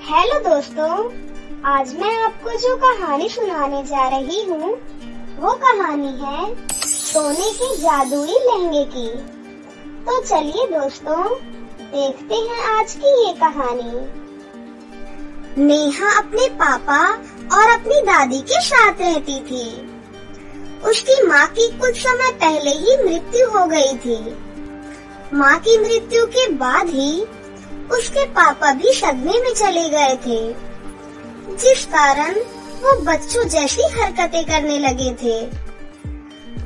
Hello दोस्तों, आज मैं आपको जो कहानी सुनाने जा रही हूँ वो कहानी है सोने के जादुई लहंगे की। तो चलिए दोस्तों, देखते हैं आज की ये कहानी। नेहा अपने पापा और अपनी दादी के साथ रहती थी। उसकी माँ की कुछ समय पहले ही मृत्यु हो गई थी। माँ की मृत्यु के बाद ही उसके पापा भी सदमे में चले गए थे, जिस कारण वो बच्चों जैसी हरकतें करने लगे थे।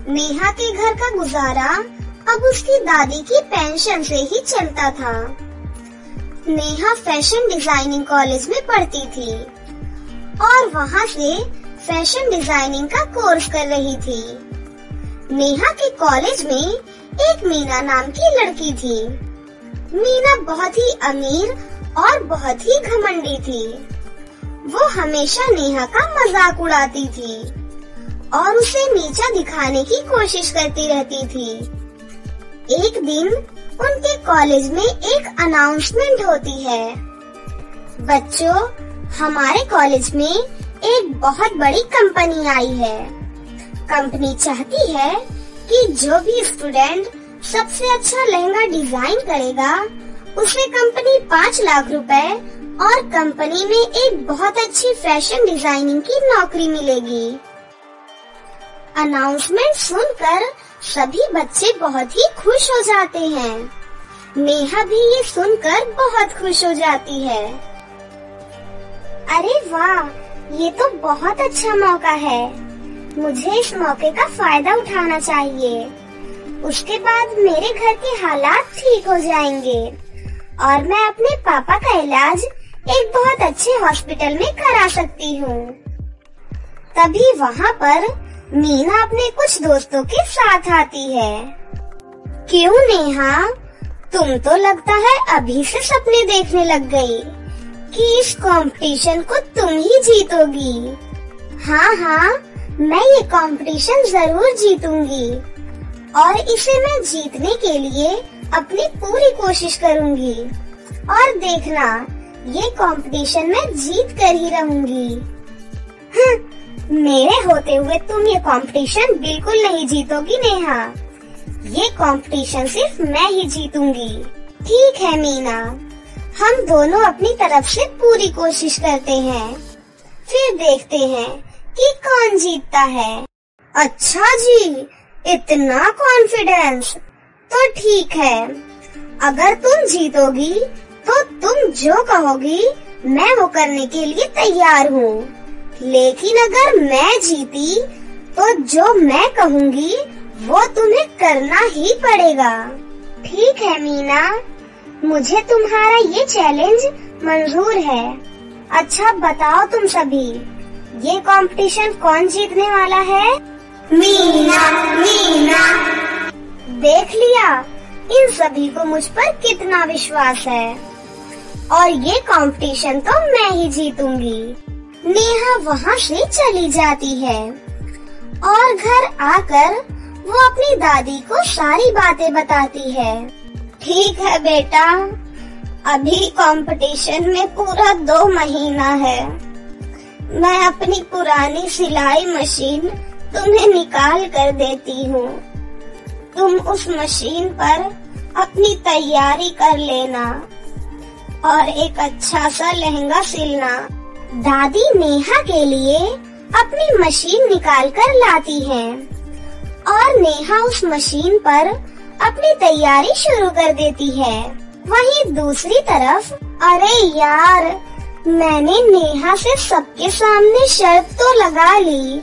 नेहा के घर का गुजारा अब उसकी दादी की पेंशन से ही चलता था। नेहा फैशन डिजाइनिंग कॉलेज में पढ़ती थी और वहाँ से फैशन डिजाइनिंग का कोर्स कर रही थी। नेहा के कॉलेज में एक मीना नाम की लड़की थी। मीना बहुत ही अमीर और बहुत ही घमंडी थी। वो हमेशा नेहा का मजाक उड़ाती थी और उसे नीचा दिखाने की कोशिश करती रहती थी। एक दिन उनके कॉलेज में एक अनाउंसमेंट होती है। बच्चों, हमारे कॉलेज में एक बहुत बड़ी कंपनी आई है। कंपनी चाहती है कि जो भी स्टूडेंट सबसे अच्छा लहंगा डिजाइन करेगा उसे कंपनी 5 लाख रुपए और कंपनी में एक बहुत अच्छी फैशन डिजाइनिंग की नौकरी मिलेगी। अनाउंसमेंट सुनकर सभी बच्चे बहुत ही खुश हो जाते हैं। नेहा भी ये सुनकर बहुत खुश हो जाती है। अरे वाह, ये तो बहुत अच्छा मौका है। मुझे इस मौके का फायदा उठाना चाहिए। उसके बाद मेरे घर के हालात ठीक हो जाएंगे और मैं अपने पापा का इलाज एक बहुत अच्छे हॉस्पिटल में करा सकती हूँ। तभी वहाँ पर मीना अपने कुछ दोस्तों के साथ आती है। क्यों नेहा, तुम तो लगता है अभी से सपने देखने लग गई कि इस कंपटीशन को तुम ही जीतोगी। हाँ, मैं ये कंपटीशन जरूर जीतूंगी और इसे मैं जीतने के लिए अपनी पूरी कोशिश करूंगी। और देखना, ये कंपटीशन मैं जीत कर ही रहूंगी। मेरे होते हुए तुम ये कंपटीशन बिल्कुल नहीं जीतोगी नेहा। ये कंपटीशन सिर्फ मैं ही जीतूंगी। ठीक है मीना, हम दोनों अपनी तरफ से पूरी कोशिश करते हैं, फिर देखते हैं कि कौन जीतता है। अच्छा जी, इतना कॉन्फिडेंस? तो ठीक है, अगर तुम जीतोगी तो तुम जो कहोगी मैं वो करने के लिए तैयार हूँ। लेकिन अगर मैं जीती तो जो मैं कहूँगी वो तुम्हें करना ही पड़ेगा। ठीक है मीना, मुझे तुम्हारा ये चैलेंज मंजूर है। अच्छा बताओ तुम सभी, ये कंपटीशन कौन जीतने वाला है? मीना। देख लिया, इन सभी को मुझ पर कितना विश्वास है और ये कंपटीशन तो मैं ही जीतूंगी। नेहा वहाँ से चली जाती है और घर आकर वो अपनी दादी को सारी बातें बताती है। ठीक है बेटा, अभी कंपटीशन में पूरा 2 महीना है। मैं अपनी पुरानी सिलाई मशीन तुम्हें निकाल कर देती हूँ। तुम उस मशीन पर अपनी तैयारी कर लेना और एक अच्छा सा लहंगा सिलना। दादी नेहा के लिए अपनी मशीन निकाल कर लाती है और नेहा उस मशीन पर अपनी तैयारी शुरू कर देती है। वहीं दूसरी तरफ, अरे यार, मैंने नेहा से सबके सामने शर्त तो लगा ली,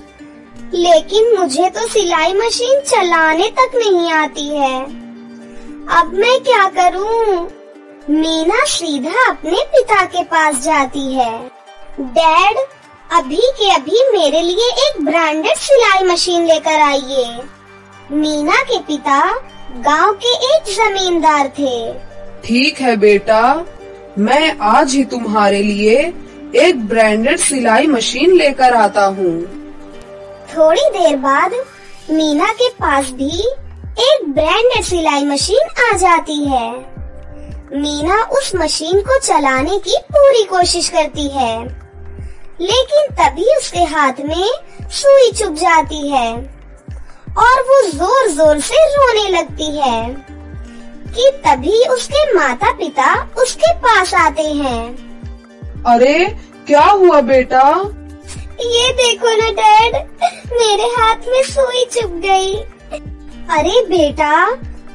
लेकिन मुझे तो सिलाई मशीन चलाने तक नहीं आती है। अब मैं क्या करूं? मीना सीधा अपने पिता के पास जाती है। डैड, अभी के अभी मेरे लिए एक ब्रांडेड सिलाई मशीन लेकर आइए। मीना के पिता गांव के एक जमींदार थे। ठीक है बेटा, मैं आज ही तुम्हारे लिए एक ब्रांडेड सिलाई मशीन लेकर आता हूँ। थोड़ी देर बाद मीना के पास भी एक ब्रांडेड सिलाई मशीन आ जाती है। मीना उस मशीन को चलाने की पूरी कोशिश करती है, लेकिन तभी उसके हाथ में सुई चुभ जाती है और वो जोर जोर से रोने लगती है कि तभी उसके माता पिता उसके पास आते हैं। अरे क्या हुआ बेटा? ये देखो ना डैड, मेरे हाथ में सुई चुभ गई। अरे बेटा,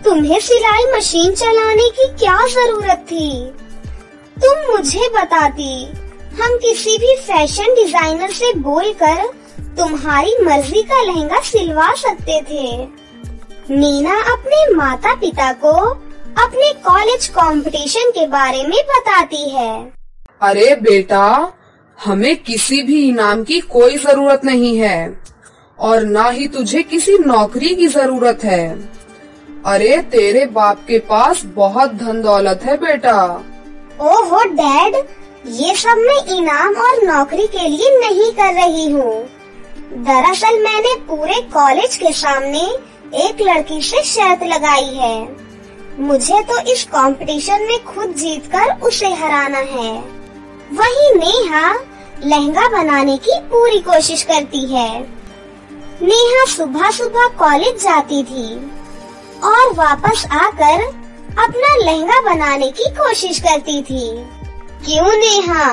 तुम्हें सिलाई मशीन चलाने की क्या जरूरत थी? तुम मुझे बताती, हम किसी भी फैशन डिजाइनर से बोलकर तुम्हारी मर्जी का लहंगा सिलवा सकते थे। मीना अपने माता पिता को अपने कॉलेज कंपटीशन के बारे में बताती है। अरे बेटा, हमें किसी भी इनाम की कोई जरूरत नहीं है और ना ही तुझे किसी नौकरी की जरूरत है। अरे तेरे बाप के पास बहुत धन दौलत है बेटा। ओहो डैड, ये सब मैं इनाम और नौकरी के लिए नहीं कर रही हूँ। दरअसल मैंने पूरे कॉलेज के सामने एक लड़की से शर्त लगाई है। मुझे तो इस कंपटीशन में खुद जीतकर उसे हराना है। वही नेहा लहंगा बनाने की पूरी कोशिश करती है। नेहा सुबह सुबह कॉलेज जाती थी और वापस आकर अपना लहंगा बनाने की कोशिश करती थी। क्यों नेहा,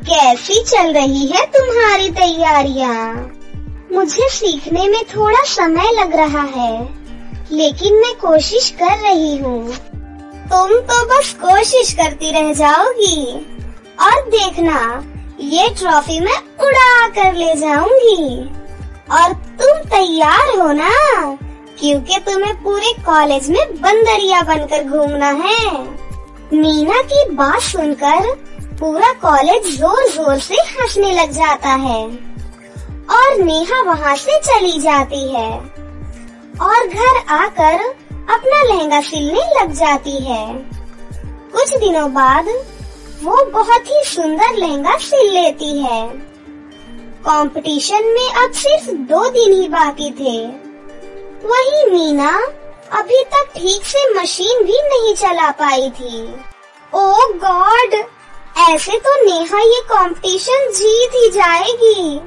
कैसी चल रही है तुम्हारी तैयारियां? मुझे सीखने में थोड़ा समय लग रहा है, लेकिन मैं कोशिश कर रही हूँ। तुम तो बस कोशिश करती रह जाओगी और देखना, ये ट्रॉफी मैं उड़ा कर ले जाऊंगी। और तुम तैयार हो ना? क्योंकि तुम्हें पूरे कॉलेज में बंदरिया बनकर घूमना है। मीना की बात सुनकर पूरा कॉलेज जोर जोर से हंसने लग जाता है और नेहा वहाँ से चली जाती है और घर आकर अपना लहंगा सिलने लग जाती है। कुछ दिनों बाद वो बहुत ही सुंदर लहंगा सिल लेती है। कंपटीशन में अब सिर्फ 2 दिन ही बाकी थे। वही मीना अभी तक ठीक से मशीन भी नहीं चला पाई थी। ओह गॉड, ऐसे तो नेहा ये कंपटीशन जीत ही जाएगी।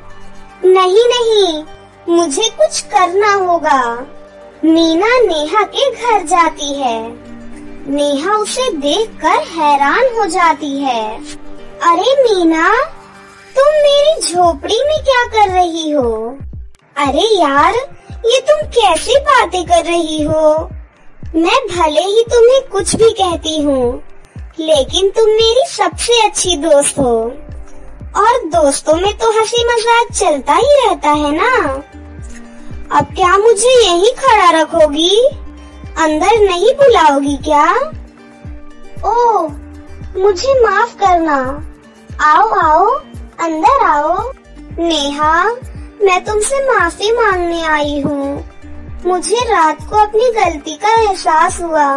नहीं, मुझे कुछ करना होगा। मीना नेहा के घर जाती है। नेहा उसे देखकर हैरान हो जाती है। अरे मीना, तुम मेरी झोपड़ी में क्या कर रही हो? अरे यार, ये तुम कैसी बातें कर रही हो? मैं भले ही तुम्हें कुछ भी कहती हूँ, लेकिन तुम मेरी सबसे अच्छी दोस्त हो और दोस्तों में तो हंसी मजाक चलता ही रहता है ना। अब क्या मुझे यहीं खड़ा रखोगी? अंदर नहीं बुलाओगी क्या? ओह, मुझे माफ करना। आओ आओ, अंदर आओ। नेहा, मैं तुमसे माफी मांगने आई हूँ। मुझे रात को अपनी गलती का एहसास हुआ,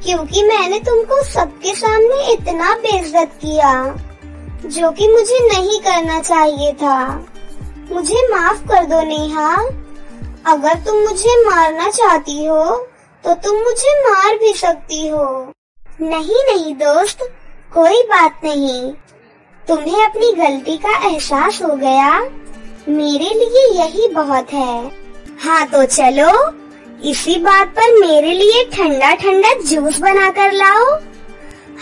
क्योंकि मैंने तुमको सबके सामने इतना बेइज्जत किया, जो कि मुझे नहीं करना चाहिए था। मुझे माफ कर दो नेहा। अगर तुम मुझे मारना चाहती हो, तो तुम मुझे मार भी सकती हो। नहीं दोस्त, कोई बात नहीं। तुम्हें अपनी गलती का एहसास हो गया, मेरे लिए यही बहुत है। हाँ तो चलो, इसी बात पर मेरे लिए ठंडा ठंडा जूस बना कर लाओ।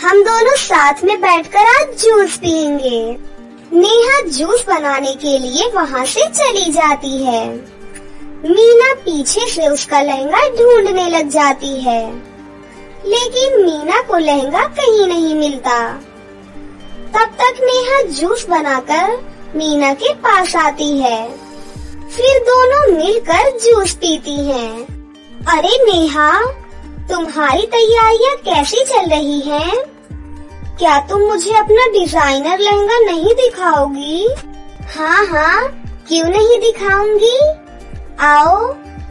हम दोनों साथ में बैठकर आज जूस पियेंगे। नेहा जूस बनाने के लिए वहाँ से चली जाती है। मीना पीछे से उसका लहंगा ढूंढने लग जाती है, लेकिन मीना को लहंगा कहीं नहीं मिलता। तब तक नेहा जूस बनाकर मीना के पास आती है। फिर दोनों मिलकर जूस पीती हैं। अरे नेहा, तुम्हारी तैयारियां कैसी चल रही हैं? क्या तुम मुझे अपना डिजाइनर लहंगा नहीं दिखाओगी? हाँ, क्यों नहीं दिखाऊंगी। आओ,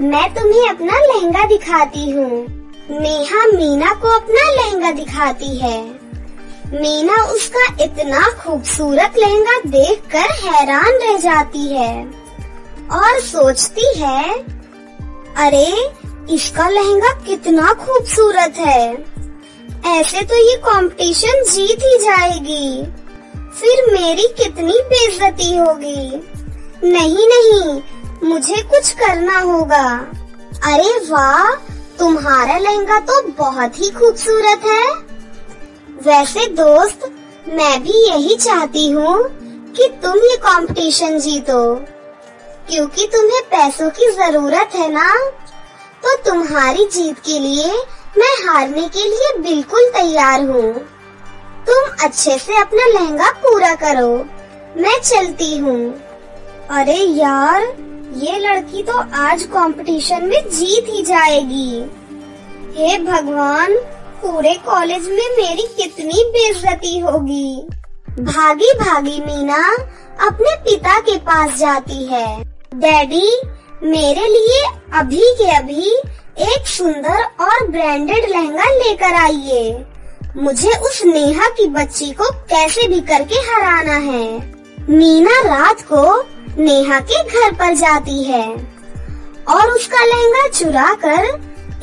मैं तुम्हें अपना लहंगा दिखाती हूँ। नेहा मीना को अपना लहंगा दिखाती है। मीना उसका इतना खूबसूरत लहंगा देखकर हैरान रह जाती है और सोचती है, अरे इसका लहंगा कितना खूबसूरत है। ऐसे तो ये कंपटीशन जीत ही जाएगी, फिर मेरी कितनी बेइज्जती होगी। नहीं नहीं, मुझे कुछ करना होगा। अरे वाह, तुम्हारा लहंगा तो बहुत ही खूबसूरत है। वैसे दोस्त, मैं भी यही चाहती हूँ कि तुम ये कंपटीशन जीतो, क्योंकि तुम्हें पैसों की जरूरत है ना। तो तुम्हारी जीत के लिए मैं हारने के लिए बिल्कुल तैयार हूँ। तुम अच्छे से अपना लहंगा पूरा करो, मैं चलती हूँ। अरे यार, ये लड़की तो आज कंपटीशन में जीत ही जाएगी। हे भगवान, पूरे कॉलेज में मेरी कितनी बेइज्जती होगी। भागी भागी मीना अपने पिता के पास जाती है। डैडी, मेरे लिए अभी के अभी एक सुंदर और ब्रांडेड लहंगा लेकर आइए। मुझे उस नेहा की बच्ची को कैसे भी करके हराना है। मीना रात को नेहा के घर पर जाती है और उसका लहंगा चुराकर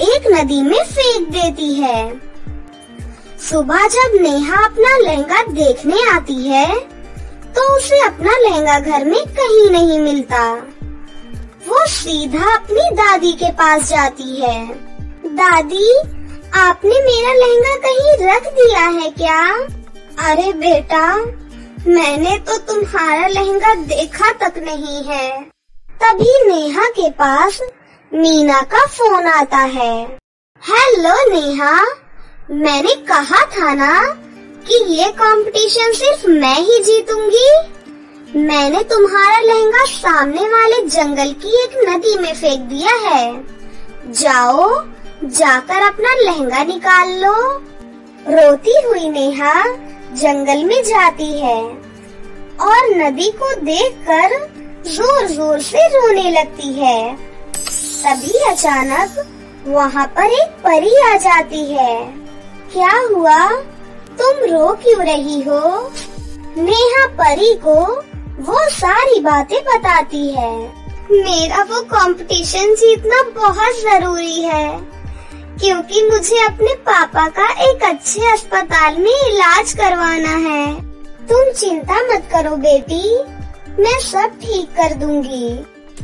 एक नदी में फेंक देती है। सुबह जब नेहा अपना लहंगा देखने आती है तो उसे अपना लहंगा घर में कहीं नहीं मिलता। वो सीधा अपनी दादी के पास जाती है। दादी, आपने मेरा लहंगा कहीं रख दिया है क्या? अरे बेटा, मैंने तो तुम्हारा लहंगा देखा तक नहीं है। तभी नेहा के पास मीना का फोन आता है। हेलो नेहा, मैंने कहा था ना कि ये कंपटीशन सिर्फ मैं ही जीतूंगी। मैंने तुम्हारा लहंगा सामने वाले जंगल की एक नदी में फेंक दिया है। जाओ, जाकर अपना लहंगा निकाल लो। रोती हुई नेहा जंगल में जाती है और नदी को देखकर जोर जोर से रोने लगती है। तभी अचानक वहाँ पर एक परी आ जाती है। क्या हुआ, तुम रो क्यों रही हो? नेहा परी को वो सारी बातें बताती है। मेरा वो कंपटीशन जीतना बहुत जरूरी है, क्योंकि मुझे अपने पापा का एक अच्छे अस्पताल में इलाज करवाना है। तुम चिंता मत करो बेटी, मैं सब ठीक कर दूंगी।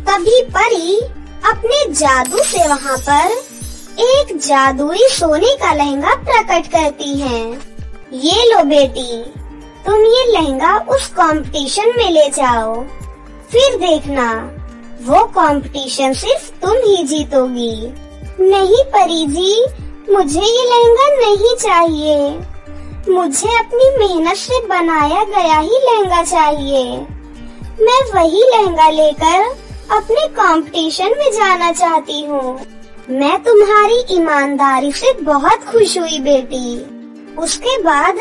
तभी परी अपने जादू से वहाँ पर एक जादुई सोने का लहंगा प्रकट करती है। ये लो बेटी, तुम ये लहंगा उस कंपटीशन में ले जाओ, फिर देखना वो कंपटीशन सिर्फ तुम ही जीतोगी। नहीं परी जी, मुझे ये लहंगा नहीं चाहिए। मुझे अपनी मेहनत से बनाया गया ही लहंगा चाहिए। मैं वही लहंगा लेकर अपने कंपटीशन में जाना चाहती हूँ। मैं तुम्हारी ईमानदारी से बहुत खुश हुई बेटी। उसके बाद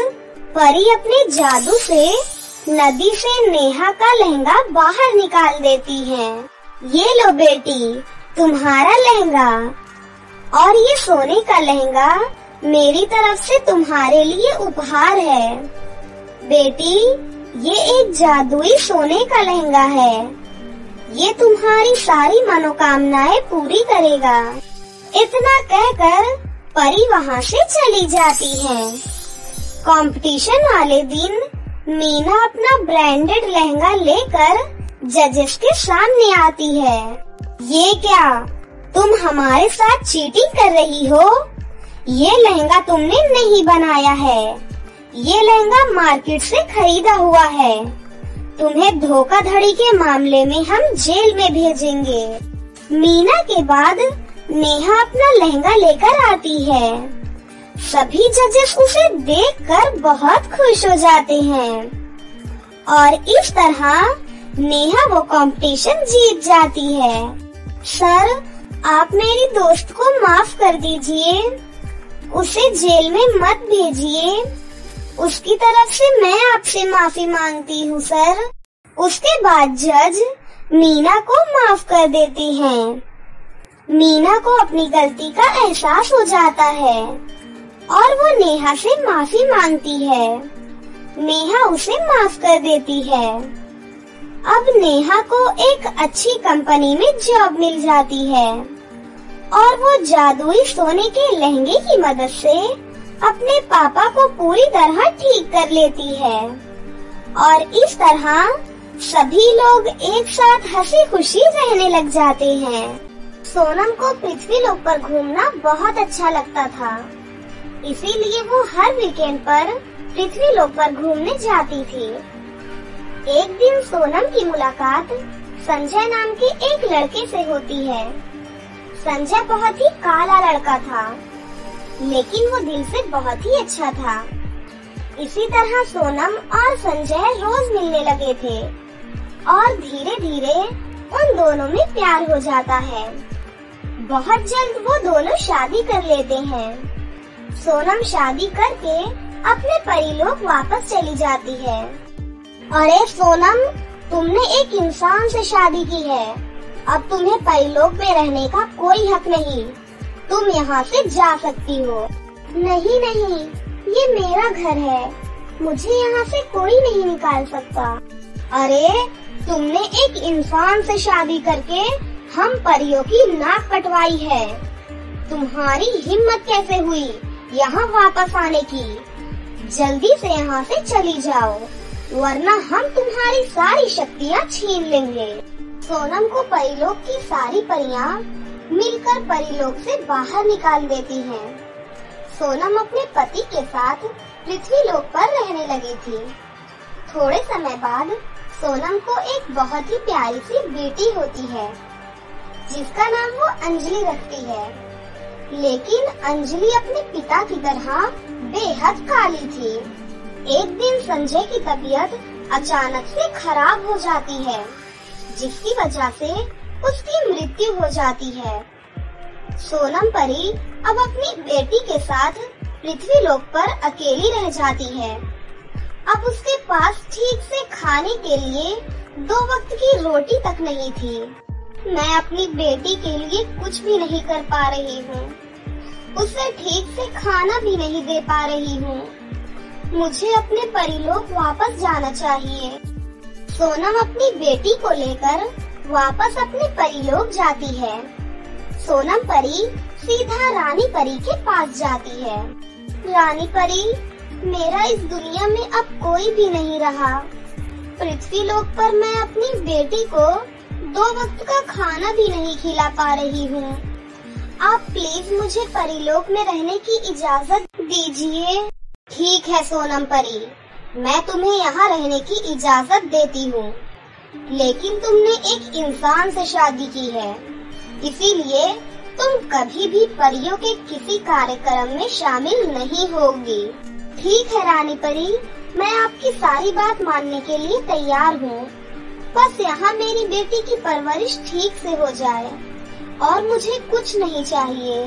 परी अपने जादू से नदी से नेहा का लहंगा बाहर निकाल देती है। ये लो बेटी, तुम्हारा लहंगा, और ये सोने का लहंगा मेरी तरफ से तुम्हारे लिए उपहार है। बेटी, ये एक जादुई सोने का लहंगा है। ये तुम्हारी सारी मनोकामनाएं पूरी करेगा। इतना कहकर परी वहाँ से चली जाती है। कंपटीशन वाले दिन मीना अपना ब्रांडेड लहंगा लेकर जजेस के सामने आती है। ये क्या, तुम हमारे साथ चीटिंग कर रही हो? ये लहंगा तुमने नहीं बनाया है। ये लहंगा मार्केट से खरीदा हुआ है। तुम्हें धोखाधड़ी के मामले में हम जेल में भेजेंगे। मीना के बाद नेहा अपना लहंगा लेकर आती है। सभी जजेस उसे देखकर बहुत खुश हो जाते हैं और इस तरह नेहा वो कंपटीशन जीत जाती है। सर, आप मेरी दोस्त को माफ कर दीजिए। उसे जेल में मत भेजिए। उसकी तरफ से मैं आपसे माफी मांगती हूँ सर। उसके बाद जज मीना को माफ कर देती हैं। मीना को अपनी गलती का एहसास हो जाता है और वो नेहा से माफी मांगती है। नेहा उसे माफ कर देती है। अब नेहा को एक अच्छी कंपनी में जॉब मिल जाती है और वो जादुई सोने के लहंगे की मदद से अपने पापा को पूरी तरह ठीक कर लेती है और इस तरह सभी लोग एक साथ हंसी खुशी रहने लग जाते हैं। सोनम को पृथ्वी लोक पर घूमना बहुत अच्छा लगता था, इसीलिए वो हर वीकेंड पर पृथ्वी लोक पर घूमने जाती थी। एक दिन सोनम की मुलाकात संजय नाम के एक लड़के से होती है। संजय बहुत ही काला लड़का था, लेकिन वो दिल से बहुत ही अच्छा था। इसी तरह सोनम और संजय रोज मिलने लगे थे और धीरे धीरे उन दोनों में प्यार हो जाता है। बहुत जल्द वो दोनों शादी कर लेते हैं। सोनम शादी करके अपने परिलोक वापस चली जाती है। अरे सोनम, तुमने एक इंसान से शादी की है, अब तुम्हें परिलोक में रहने का कोई हक नहीं। तुम यहाँ से जा सकती हो। नहीं नहीं, ये मेरा घर है, मुझे यहाँ से कोई नहीं निकाल सकता। अरे तुमने एक इंसान से शादी करके हम परियों की नाक कटवाई है। तुम्हारी हिम्मत कैसे हुई यहाँ वापस आने की? जल्दी से यहाँ से चली जाओ, वरना हम तुम्हारी सारी शक्तियाँ छीन लेंगे। सोनम को परिलोक की सारी परियां मिलकर परिलोक से बाहर निकाल देती हैं। सोनम अपने पति के साथ पृथ्वी लोक पर रहने लगी थी। थोड़े समय बाद सोनम को एक बहुत ही प्यारी सी बेटी होती है, जिसका नाम वो अंजलि रखती है। लेकिन अंजलि अपने पिता की तरह बेहद काली थी। एक दिन संजय की तबीयत अचानक से खराब हो जाती है, जिसकी वजह से उसकी मृत्यु हो जाती है। सोनम परी अब अपनी बेटी के साथ पृथ्वी लोक पर अकेली रह जाती है। अब उसके पास ठीक से खाने के लिए 2 वक्त की रोटी तक नहीं थी। मैं अपनी बेटी के लिए कुछ भी नहीं कर पा रही हूँ, उसे ठीक से खाना भी नहीं दे पा रही हूँ। मुझे अपने परिलोक वापस जाना चाहिए। सोनम अपनी बेटी को लेकर वापस अपने परिलोक जाती है। सोनम परी सीधा रानी परी के पास जाती है। रानी परी, मेरा इस दुनिया में अब कोई भी नहीं रहा। पृथ्वी लोक पर मैं अपनी बेटी को 2 वक्त का खाना भी नहीं खिला पा रही हूँ। आप प्लीज मुझे परिलोक में रहने की इजाजत दीजिए। ठीक है सोनम परी, मैं तुम्हें यहाँ रहने की इजाजत देती हूँ, लेकिन तुमने एक इंसान से शादी की है, इसीलिए तुम कभी भी परियों के किसी कार्यक्रम में शामिल नहीं होगी। ठीक है रानी परी, मैं आपकी सारी बात मानने के लिए तैयार हूँ। बस यहाँ मेरी बेटी की परवरिश ठीक से हो जाए और मुझे कुछ नहीं चाहिए।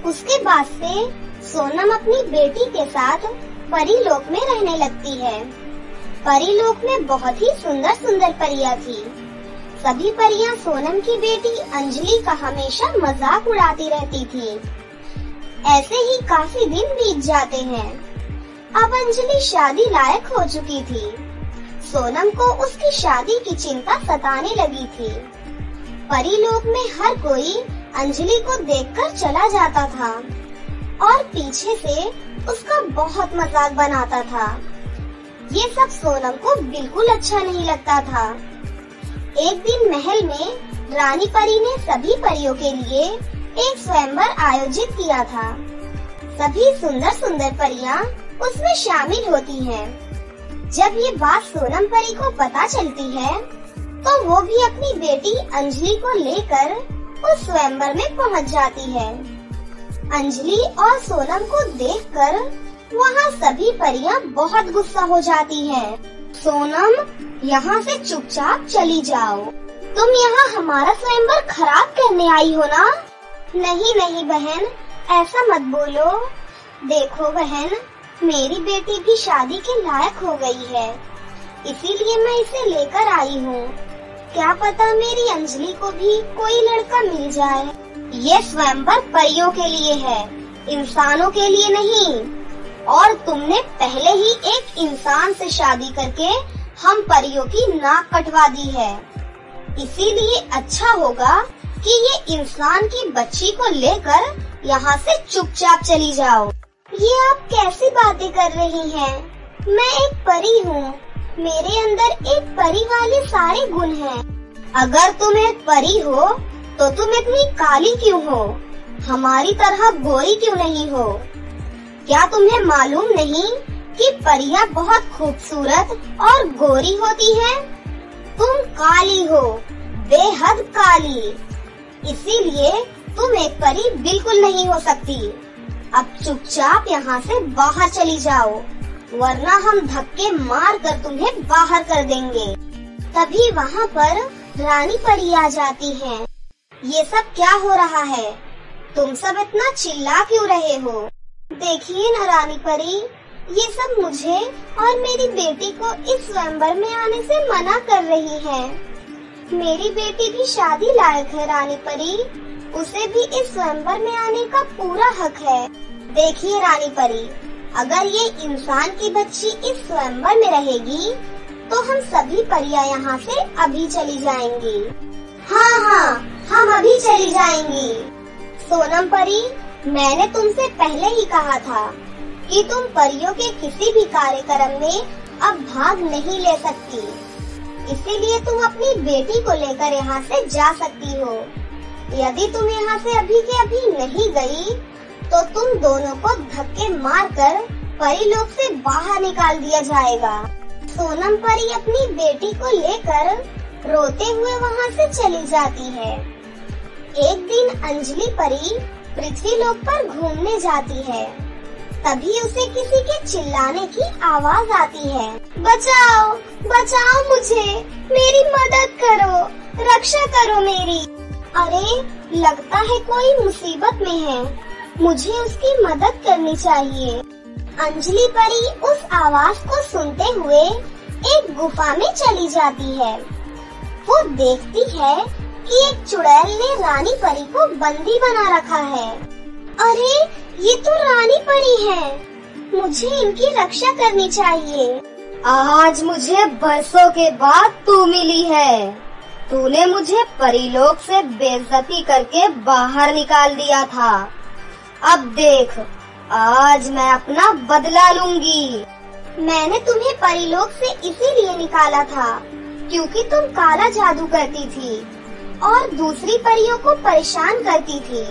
उसके बाद से सोनम अपनी बेटी के साथ परिलोक में रहने लगती है। परिलोक में बहुत ही सुंदर सुंदर परियां थी। सभी परियां सोनम की बेटी अंजलि का हमेशा मजाक उड़ाती रहती थी। ऐसे ही काफी दिन बीत जाते हैं। अब अंजलि शादी लायक हो चुकी थी। सोनम को उसकी शादी की चिंता सताने लगी थी। परिलोक में हर कोई अंजलि को देखकर चला जाता था और पीछे से उसका बहुत मजाक बनाता था। ये सब सोनम को बिल्कुल अच्छा नहीं लगता था। एक दिन महल में रानी परी ने सभी परियों के लिए एक स्वयंवर आयोजित किया था। सभी सुंदर सुंदर परियां उसमें शामिल होती हैं। जब ये बात सोनम परी को पता चलती है, तो वो भी अपनी बेटी अंजलि को लेकर उस स्वयंवर में पहुंच जाती है। अंजलि और सोनम को देखकर वहाँ सभी परियां बहुत गुस्सा हो जाती हैं। सोनम, यहाँ से चुपचाप चली जाओ। तुम यहाँ हमारा स्वयंवर खराब करने आई हो ना? नहीं नहीं बहन, ऐसा मत बोलो। देखो बहन, मेरी बेटी भी शादी के लायक हो गई है, इसीलिए मैं इसे लेकर आई हूँ। क्या पता मेरी अंजलि को भी कोई लड़का मिल जाए। ये स्वयंवर परियों के लिए है, इंसानों के लिए नहीं। और तुमने पहले ही एक इंसान से शादी करके हम परियों की नाक कटवा दी है। इसीलिए अच्छा होगा कि ये इंसान की बच्ची को लेकर यहाँ से चुपचाप चली जाओ। ये आप कैसी बातें कर रही हैं? मैं एक परी हूँ। मेरे अंदर एक परी वाले सारे गुण हैं। अगर तुम एक परी हो तो तुम इतनी काली क्यों हो? हमारी तरह गोरी क्यों नहीं हो? क्या तुम्हें मालूम नहीं कि परियां बहुत खूबसूरत और गोरी होती हैं? तुम काली हो, बेहद काली। इसीलिए तुम एक परी बिल्कुल नहीं हो सकती। अब चुपचाप यहाँ से बाहर चली जाओ, वरना हम धक्के मार कर तुम्हें बाहर कर देंगे। तभी वहाँ पर रानी परी आ जाती है। ये सब क्या हो रहा है? तुम सब इतना चिल्ला क्यों रहे हो? देखिए न रानी परी, ये सब मुझे और मेरी बेटी को इस स्वयंवर में आने से मना कर रही है। मेरी बेटी भी शादी लायक है रानी परी, उसे भी इस स्वयंवर में आने का पूरा हक है। देखिए रानी परी, अगर ये इंसान की बच्ची इस स्वयंवर में रहेगी तो हम सभी परियां यहाँ से अभी चली जाएंगी। हाँ, हम अभी चली जाएंगी। सोनम परी, मैंने तुमसे पहले ही कहा था कि तुम परियों के किसी भी कार्यक्रम में अब भाग नहीं ले सकती। इसीलिए तुम अपनी बेटी को लेकर यहाँ से जा सकती हो। यदि तुम यहाँ से अभी के अभी नहीं गई तो तुम दोनों को धक्के मारकर परीलोक से बाहर निकाल दिया जाएगा। सोनम परी अपनी बेटी को लेकर रोते हुए वहाँ से चली जाती है। एक दिन अंजलि परी पृथ्वीलोक पर घूमने जाती है। तभी उसे किसी के चिल्लाने की आवाज आती है। बचाओ, बचाओ मुझे, मेरी मदद करो, रक्षा करो मेरी। अरे, लगता है कोई मुसीबत में है, मुझे उसकी मदद करनी चाहिए। अंजलि परी उस आवाज को सुनते हुए एक गुफा में चली जाती है। वो देखती है कि एक चुड़ैल ने रानी परी को बंदी बना रखा है। अरे, ये तो रानी परी है, मुझे इनकी रक्षा करनी चाहिए। आज मुझे बरसों के बाद तू मिली है। तूने मुझे परीलोक से बेइज्जती करके बाहर निकाल दिया था। अब देख, आज मैं अपना बदला लूंगी। मैंने तुम्हें परीलोक से इसीलिए निकाला था क्योंकि तुम काला जादू करती थी और दूसरी परियों को परेशान करती थी।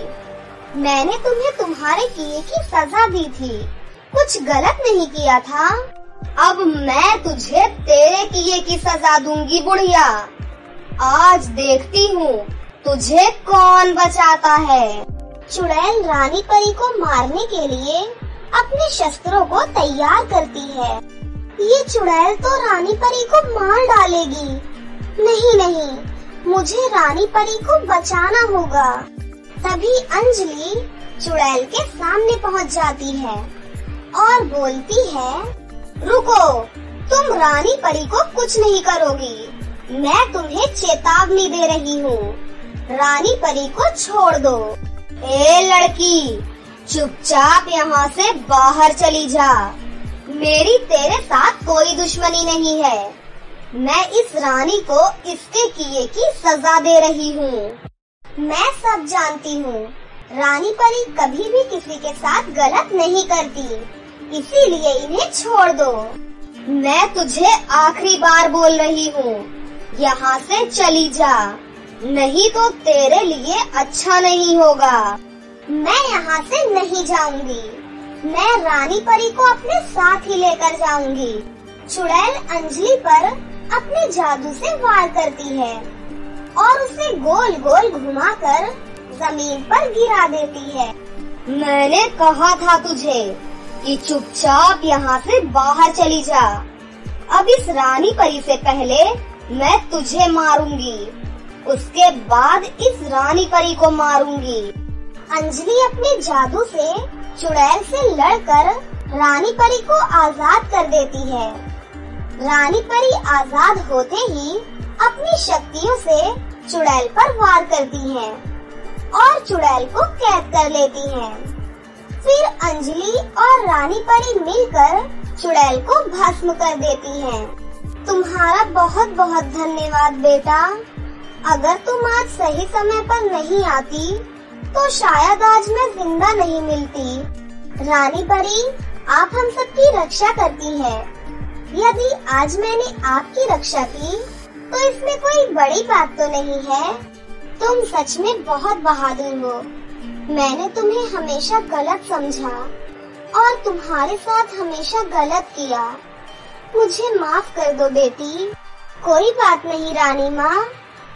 मैंने तुम्हें तुम्हारे किए की सजा दी थी, कुछ गलत नहीं किया था। अब मैं तुझे तेरे किए की सजा दूंगी बुढ़िया। आज देखती हूँ तुझे कौन बचाता है। चुड़ैल रानी परी को मारने के लिए अपने शस्त्रों को तैयार करती है। ये चुड़ैल तो रानी परी को मार डालेगी। नहीं, मुझे रानी परी को बचाना होगा। तभी अंजलि चुड़ैल के सामने पहुंच जाती है और बोलती है, रुको, तुम रानी परी को कुछ नहीं करोगी। मैं तुम्हें चेतावनी दे रही हूँ, रानी परी को छोड़ दो। ए लड़की, चुपचाप यहाँ से बाहर चली जा। मेरी तेरे साथ कोई दुश्मनी नहीं है। मैं इस रानी को इसके किए की सजा दे रही हूँ। मैं सब जानती हूँ, रानी परी कभी भी किसी के साथ गलत नहीं करती, इसीलिए इन्हें छोड़ दो। मैं तुझे आखिरी बार बोल रही हूँ, यहाँ से चली जा, नहीं तो तेरे लिए अच्छा नहीं होगा। मैं यहाँ से नहीं जाऊंगी, मैं रानी परी को अपने साथ ही लेकर जाऊंगी। चुड़ैल अंजलि पर अपने जादू से वार करती है और उसे गोल गोल घुमाकर जमीन पर गिरा देती है। मैंने कहा था तुझे कि चुपचाप यहाँ से बाहर चली जा। अब इस रानी परी से पहले मैं तुझे मारूंगी, उसके बाद इस रानी परी को मारूंगी। अंजलि अपने जादू से चुड़ैल से लड़कर रानी परी को आजाद कर देती है। रानी परी आजाद होते ही अपनी शक्तियों से चुड़ैल पर वार करती है और चुड़ैल को कैद कर लेती है। फिर अंजलि और रानी परी मिलकर चुड़ैल को भस्म कर देती हैं। तुम्हारा बहुत बहुत धन्यवाद बेटा। अगर तुम आज सही समय पर नहीं आती तो शायद आज मैं जिंदा नहीं मिलती। रानी परी, आप हम सबकी रक्षा करती हैं। यदि आज मैंने आपकी रक्षा की तो इसमें कोई बड़ी बात तो नहीं है। तुम सच में बहुत बहादुर हो। मैंने तुम्हें हमेशा गलत समझा और तुम्हारे साथ हमेशा गलत किया। मुझे माफ कर दो बेटी। कोई बात नहीं रानी माँ,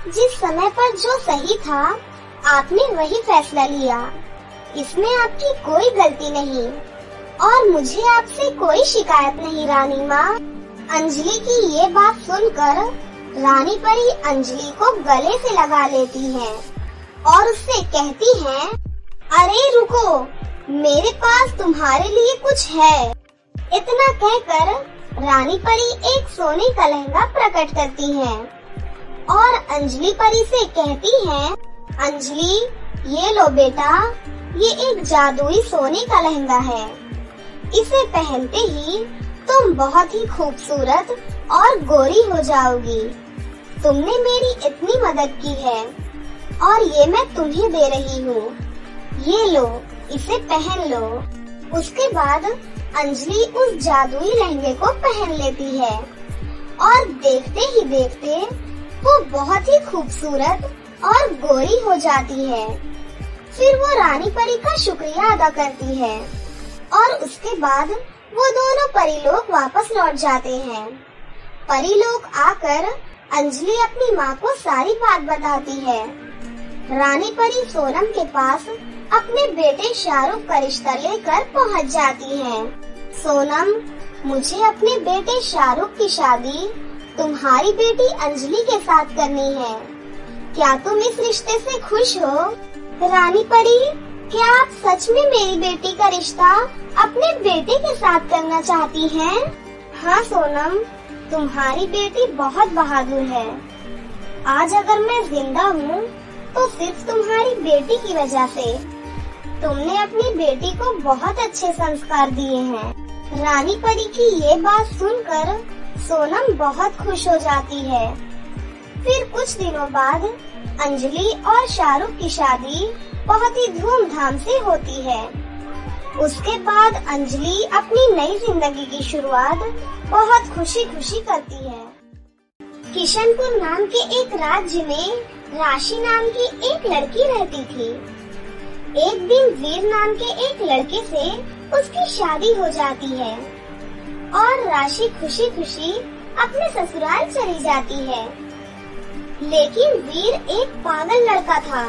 जिस समय पर जो सही था आपने वही फैसला लिया। इसमें आपकी कोई गलती नहीं और मुझे आपसे कोई शिकायत नहीं रानी माँ। अंजलि की ये बात सुनकर रानी परी अंजलि को गले से लगा लेती है और उससे कहती है, अरे रुको, मेरे पास तुम्हारे लिए कुछ है। इतना कहकर रानी परी एक सोने का लहंगा प्रकट करती है और अंजलि परी से कहती है, अंजलि ये लो बेटा, ये एक जादुई सोने का लहंगा है। इसे पहनते ही तुम बहुत ही खूबसूरत और गोरी हो जाओगी। तुमने मेरी इतनी मदद की है और ये मैं तुम्हें दे रही हूँ। ये लो, इसे पहन लो। उसके बाद अंजलि उस जादुई लहंगे को पहन लेती है और देखते ही देखते वो बहुत ही खूबसूरत और गोरी हो जाती है। फिर वो रानी परी का शुक्रिया अदा करती है और उसके बाद वो दोनों परीलोक वापस लौट जाते हैं। परीलोक आकर अंजलि अपनी माँ को सारी बात बताती है। रानी परी सोनम के पास अपने बेटे शाहरुख का रिश्ता लेकर पहुँच जाती है। सोनम, मुझे अपने बेटे शाहरुख की शादी तुम्हारी बेटी अंजलि के साथ करनी है। क्या तुम इस रिश्ते से खुश हो? रानी परी, क्या आप सच में मेरी बेटी का रिश्ता अपने बेटे के साथ करना चाहती हैं? हाँ सोनम, तुम्हारी बेटी बहुत बहादुर है। आज अगर मैं जिंदा हूँ तो सिर्फ तुम्हारी बेटी की वजह से। तुमने अपनी बेटी को बहुत अच्छे संस्कार दिए हैं। रानी परी की ये बात सुनकर सोनम बहुत खुश हो जाती है। फिर कुछ दिनों बाद अंजलि और शाहरुख की शादी बहुत ही धूमधाम से होती है। उसके बाद अंजलि अपनी नई जिंदगी की शुरुआत बहुत खुशी खुशी करती है। किशनपुर नाम के एक राज्य में राशि नाम की एक लड़की रहती थी। एक दिन वीर नाम के एक लड़के से उसकी शादी हो जाती है और राशि खुशी खुशी अपने ससुराल चली जाती है। लेकिन वीर एक पागल लड़का था।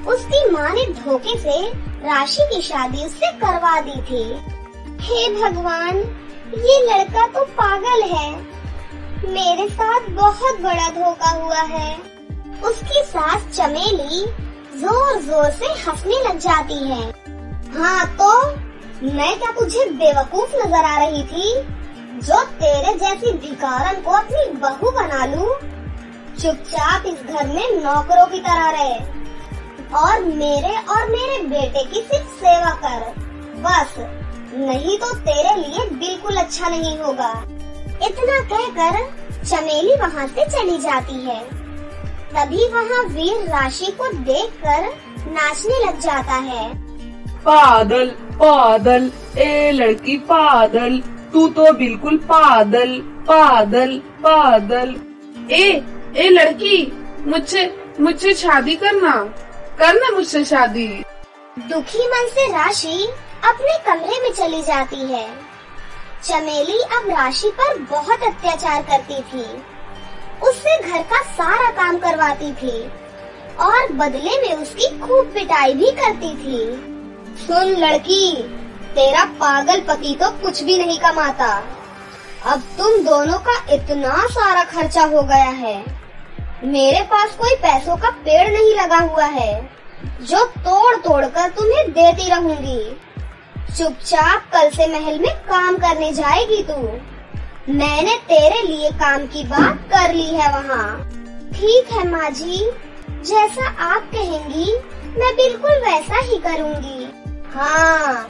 उसकी माँ ने धोखे से राशि की शादी उससे करवा दी थी। हे भगवान, ये लड़का तो पागल है। मेरे साथ बहुत बड़ा धोखा हुआ है। उसकी सास चमेली जोर जोर से हंसने लग जाती है। हाँ तो मैं क्या तुझे बेवकूफ नजर आ रही थी जो तेरे जैसी भिखारन को अपनी बहू बना लूं? चुपचाप इस घर में नौकरों की तरह रहे और मेरे बेटे की सिर्फ सेवा कर बस, नहीं तो तेरे लिए बिल्कुल अच्छा नहीं होगा। इतना कहकर चमेली वहाँ से चली जाती है। तभी वहाँ वीर राशि को देखकर नाचने लग जाता है। पागल पागल, ए लड़की पागल, तू तो बिल्कुल पागल पागल पागल। ए लड़की, मुझसे शादी करना मुझसे शादी। दुखी मन से राशि अपने कमरे में चली जाती है। चमेली अब राशि पर बहुत अत्याचार करती थी। उससे घर का सारा काम करवाती थी और बदले में उसकी खूब पिटाई भी करती थी। सुन लड़की, तेरा पागल पति तो कुछ भी नहीं कमाता। अब तुम दोनों का इतना सारा खर्चा हो गया है। मेरे पास कोई पैसों का पेड़ नहीं लगा हुआ है जो तोड़ तोड़ कर तुम्हें देती रहूंगी। चुपचाप कल से महल में काम करने जाएगी तू। मैंने तेरे लिए काम की बात कर ली है वहाँ। ठीक है माँ जी, जैसा आप कहेंगी मैं बिल्कुल वैसा ही करूँगी। हाँ,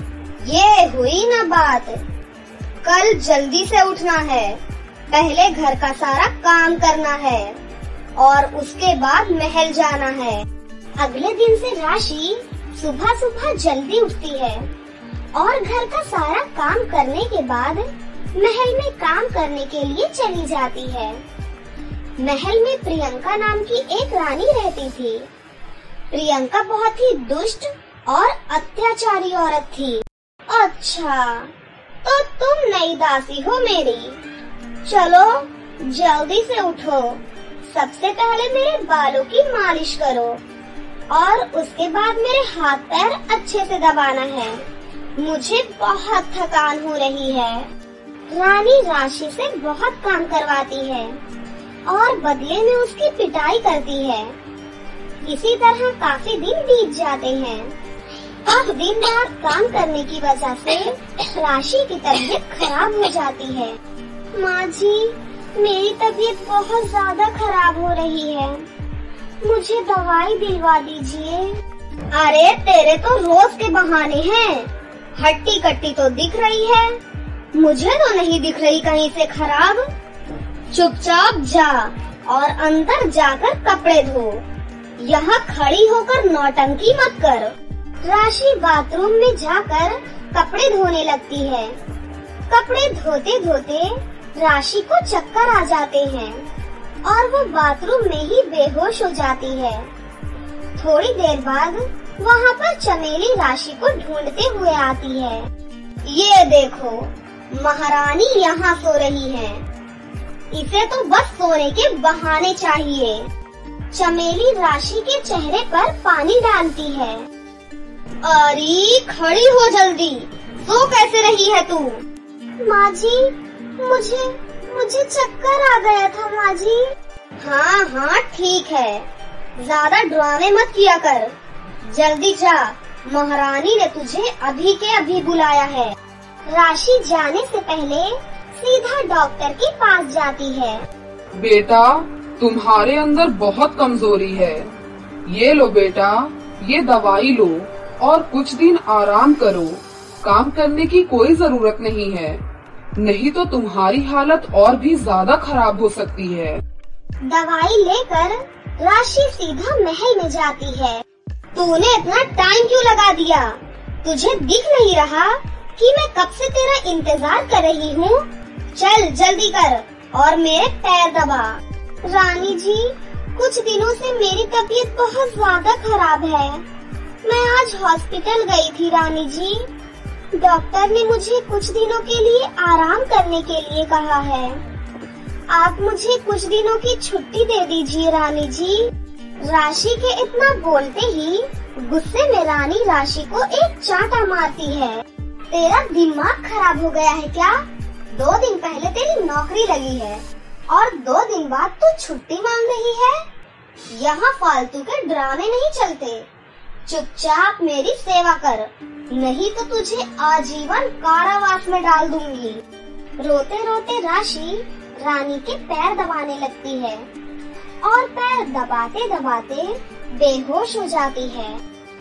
ये हुई ना बात। कल जल्दी से उठना है, पहले घर का सारा काम करना है और उसके बाद महल जाना है। अगले दिन से राशि सुबह सुबह जल्दी उठती है और घर का सारा काम करने के बाद महल में काम करने के लिए चली जाती है। महल में प्रियंका नाम की एक रानी रहती थी। प्रियंका बहुत ही दुष्ट और अत्याचारी औरत थी। अच्छा, तो तुम नई दासी हो मेरी। चलो जल्दी से उठो, सबसे पहले मेरे बालों की मालिश करो और उसके बाद मेरे हाथ पैर अच्छे से दबाना है। मुझे बहुत थकान हो रही है। रानी राशि से बहुत काम करवाती है और बदले में उसकी पिटाई करती है। इसी तरह काफी दिन बीत जाते हैं। अब दिन रात काम करने की वजह से राशि की तबीयत खराब हो जाती है। माँ जी, मेरी तबीयत बहुत ज्यादा खराब हो रही है, मुझे दवाई दिलवा दीजिए। अरे तेरे तो रोज के बहाने हैं। हट्टी कट्टी तो दिख रही है, मुझे तो नहीं दिख रही कहीं से खराब। चुपचाप जा और अंदर जाकर कपड़े धो। यहाँ खड़ी होकर नौटंकी मत कर। राशि बाथरूम में जाकर कपड़े धोने लगती है। कपड़े धोते धोते राशि को चक्कर आ जाते हैं और वो बाथरूम में ही बेहोश हो जाती है। थोड़ी देर बाद वहाँ पर चमेली राशि को ढूंढते हुए आती है। ये देखो, महारानी यहाँ सो रही है। इसे तो बस सोने के बहाने चाहिए। चमेली राशि के चेहरे पर पानी डालती है। अरे खड़ी हो जल्दी, सो कैसे रही है तू? माँ जी, मुझे चक्कर आ गया था माँ जी। हाँ ठीक है, ज्यादा ड्रामे मत किया कर। जल्दी जा, महारानी ने तुझे अभी के अभी बुलाया है। राशि जाने से पहले सीधा डॉक्टर के पास जाती है। बेटा, तुम्हारे अंदर बहुत कमजोरी है। ये लो बेटा, ये दवाई लो और कुछ दिन आराम करो। काम करने की कोई जरूरत नहीं है, नहीं तो तुम्हारी हालत और भी ज्यादा खराब हो सकती है। दवाई लेकर राशि सीधा महल में जाती है। तूने इतना टाइम क्यों लगा दिया? तुझे दिख नहीं रहा कि मैं कब से तेरा इंतजार कर रही हूँ? चल जल्दी कर और मेरे पैर दबा। रानी जी, कुछ दिनों से मेरी तबीयत बहुत ज्यादा खराब है। मैं आज हॉस्पिटल गई थी रानी जी। डॉक्टर ने मुझे कुछ दिनों के लिए आराम करने के लिए कहा है। आप मुझे कुछ दिनों की छुट्टी दे दीजिए रानी जी। राशि के इतना बोलते ही गुस्से में रानी राशि को एक चांटा मारती है। तेरा दिमाग खराब हो गया है क्या? 2 दिन पहले तेरी नौकरी लगी है और 2 दिन बाद तू छुट्टी मांग रही है। यहाँ फालतू के ड्रामे नहीं चलते। चुपचाप मेरी सेवा कर, नहीं तो तुझे आजीवन कारावास में डाल दूंगी। रोते रोते राशि रानी के पैर दबाने लगती है और पैर दबाते दबाते बेहोश हो जाती है।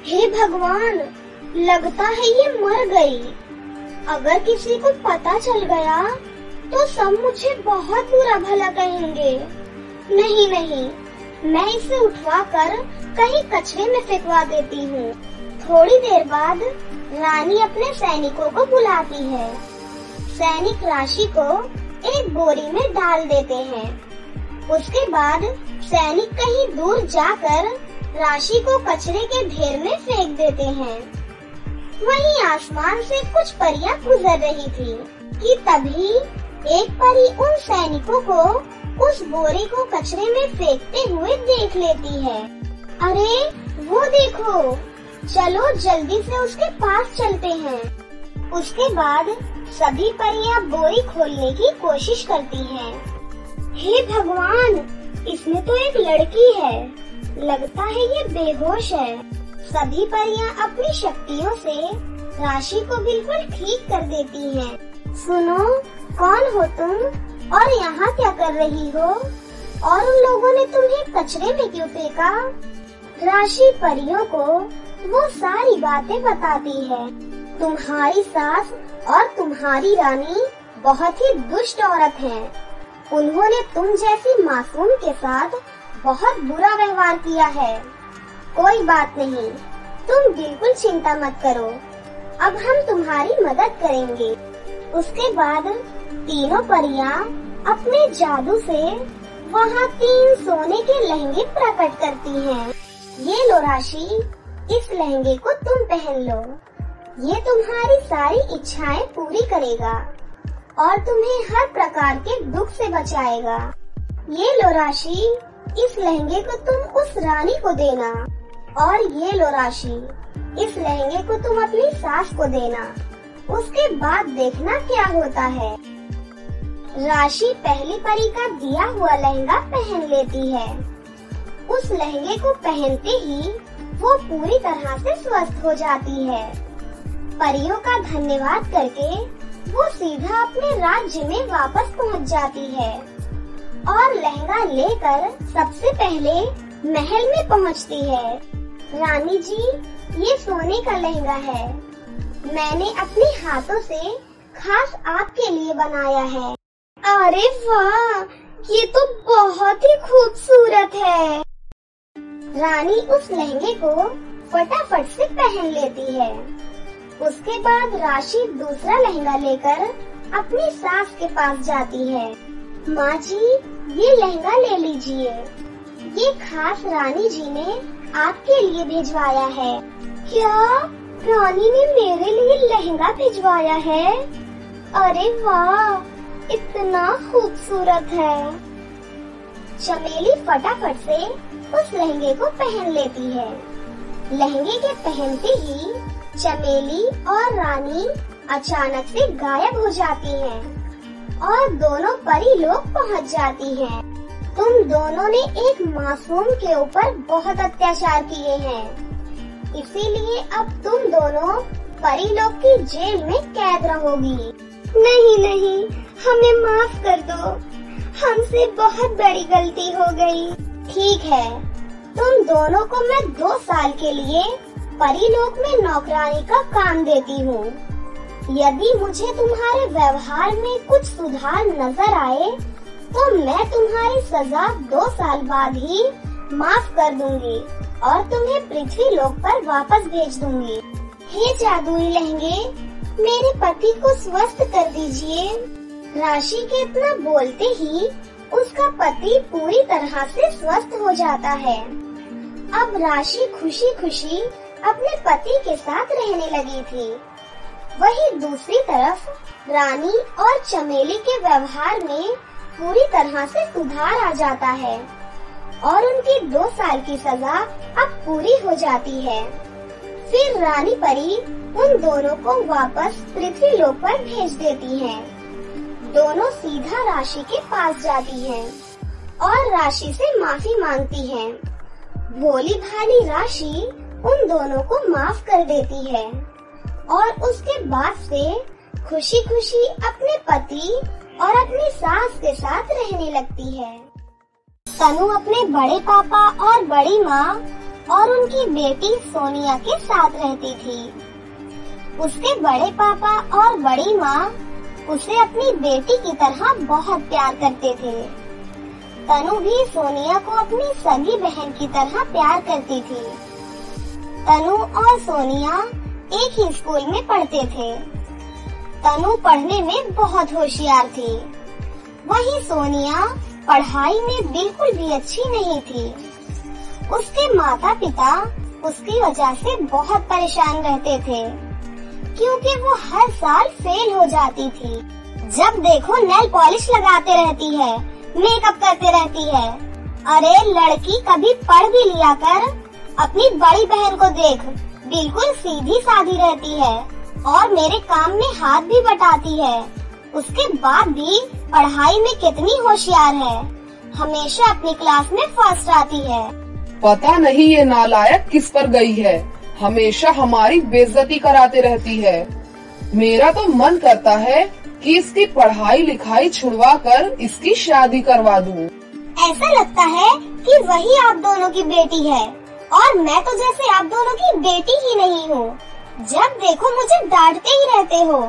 हे भगवान, लगता है ये मर गई। अगर किसी को पता चल गया तो सब मुझे बहुत बुरा भला कहेंगे। नहीं, मैं इसे उठवाकर कहीं कचरे में फेंकवा देती हूँ। थोड़ी देर बाद रानी अपने सैनिकों को बुलाती है। सैनिक राशि को एक बोरी में डाल देते हैं। उसके बाद सैनिक कहीं दूर जाकर राशि को कचरे के ढेर में फेंक देते हैं। वहीं आसमान से कुछ परियां गुजर रही थी कि तभी एक परी उन सैनिकों को उस बोरी को कचरे में फेंकते हुए देख लेती है। अरे वो देखो, चलो जल्दी से उसके पास चलते हैं। उसके बाद सभी परियां बोरी खोलने की कोशिश करती हैं। हे भगवान, इसमें तो एक लड़की है। लगता है ये बेहोश है। सभी परियां अपनी शक्तियों से राशि को बिल्कुल ठीक कर देती हैं। सुनो, कौन हो तुम और यहाँ क्या कर रही हो? और उन लोगों ने तुम्हें कचरे में क्यों फेंका? राशि परियों को वो सारी बातें बताती है। तुम्हारी सास और तुम्हारी रानी बहुत ही दुष्ट औरत हैं। उन्होंने तुम जैसी मासूम के साथ बहुत बुरा व्यवहार किया है। कोई बात नहीं, तुम बिल्कुल चिंता मत करो। अब हम तुम्हारी मदद करेंगे। उसके बाद तीनों परियां अपने जादू से वहाँ 3 सोने के लहंगे प्रकट करती हैं। ये लो राशि, इस लहंगे को तुम पहन लो। ये तुम्हारी सारी इच्छाएं पूरी करेगा और तुम्हें हर प्रकार के दुख से बचाएगा। ये लो राशि, इस लहंगे को तुम उस रानी को देना। और ये लो राशि, इस लहंगे को तुम अपनी सास को देना। उसके बाद देखना क्या होता है। राशि पहली परी का दिया हुआ लहंगा पहन लेती है। उस लहंगे को पहनते ही वो पूरी तरह से स्वस्थ हो जाती है। परियों का धन्यवाद करके वो सीधा अपने राज्य में वापस पहुंच जाती है और लहंगा लेकर सबसे पहले महल में पहुंचती है। रानी जी, ये सोने का लहंगा है। मैंने अपने हाथों से खास आपके लिए बनाया है। अरे वाह, ये तो बहुत ही खूबसूरत है। रानी उस लहंगे को फटाफट से पहन लेती है। उसके बाद राशि दूसरा लहंगा लेकर अपनी सास के पास जाती है। माँ जी, ये लहंगा ले लीजिए। ये खास रानी जी ने आपके लिए भिजवाया है। क्या रानी ने मेरे लिए लहंगा भिजवाया है? अरे वाह, इतना खूबसूरत है। चमेली फटाफट से उस लहंगे को पहन लेती है। लहंगे के पहनते ही चमेली और रानी अचानक से गायब हो जाती हैं और दोनों परी लोग पहुंच जाती हैं। तुम दोनों ने एक मासूम के ऊपर बहुत अत्याचार किए हैं, इसीलिए अब तुम दोनों परी लोग की जेल में कैद रहोगी। नहीं नहीं, हमें माफ कर दो, हमसे बहुत बड़ी गलती हो गई। ठीक है, तुम दोनों को मैं 2 साल के लिए परीलोक में नौकरानी का काम देती हूँ। यदि मुझे तुम्हारे व्यवहार में कुछ सुधार नजर आए तो मैं तुम्हारी सजा 2 साल बाद ही माफ कर दूंगी और तुम्हें पृथ्वी लोक पर वापस भेज दूंगी। हे जादुई लहंगे, मेरे पति को स्वस्थ कर दीजिए। राशि के इतना बोलते ही उसका पति पूरी तरह से स्वस्थ हो जाता है। अब राशि खुशी खुशी अपने पति के साथ रहने लगी थी। वहीं दूसरी तरफ रानी और चमेली के व्यवहार में पूरी तरह से सुधार आ जाता है और उनकी 2 साल की सजा अब पूरी हो जाती है। फिर रानी परी उन दोनों को वापस पृथ्वी लोक पर भेज देती हैं। दोनों सीधा राशि के पास जाती हैं और राशि से माफी मांगती हैं। भोली भाली राशि उन दोनों को माफ कर देती है और उसके बाद से खुशी खुशी अपने पति और अपनी सास के साथ रहने लगती है। तनु अपने बड़े पापा और बड़ी माँ और उनकी बेटी सोनिया के साथ रहती थी। उसके बड़े पापा और बड़ी माँ उसे अपनी बेटी की तरह बहुत प्यार करते थे। तनु भी सोनिया को अपनी सगी बहन की तरह प्यार करती थी। तनु और सोनिया एक ही स्कूल में पढ़ते थे। तनु पढ़ने में बहुत होशियार थी, वहीं सोनिया पढ़ाई में बिल्कुल भी अच्छी नहीं थी। उसके माता पिता उसकी वजह से बहुत परेशान रहते थे क्योंकि वो हर साल फेल हो जाती थी। जब देखो नेल पॉलिश लगाते रहती है, मेकअप करते रहती है। अरे लड़की, कभी पढ़ भी लिया कर। अपनी बड़ी बहन को देख, बिल्कुल सीधी साधी रहती है और मेरे काम में हाथ भी बटाती है। उसके बाद भी पढ़ाई में कितनी होशियार है, हमेशा अपनी क्लास में फर्स्ट आती है। पता नहीं ये नालायक किस पर गई है, हमेशा हमारी बेइज्जती कराते रहती है। मेरा तो मन करता है कि इसकी पढ़ाई लिखाई छुड़वा कर इसकी शादी करवा दूं। ऐसा लगता है कि वही आप दोनों की बेटी है और मैं तो जैसे आप दोनों की बेटी ही नहीं हूँ। जब देखो मुझे डांटते ही रहते हो।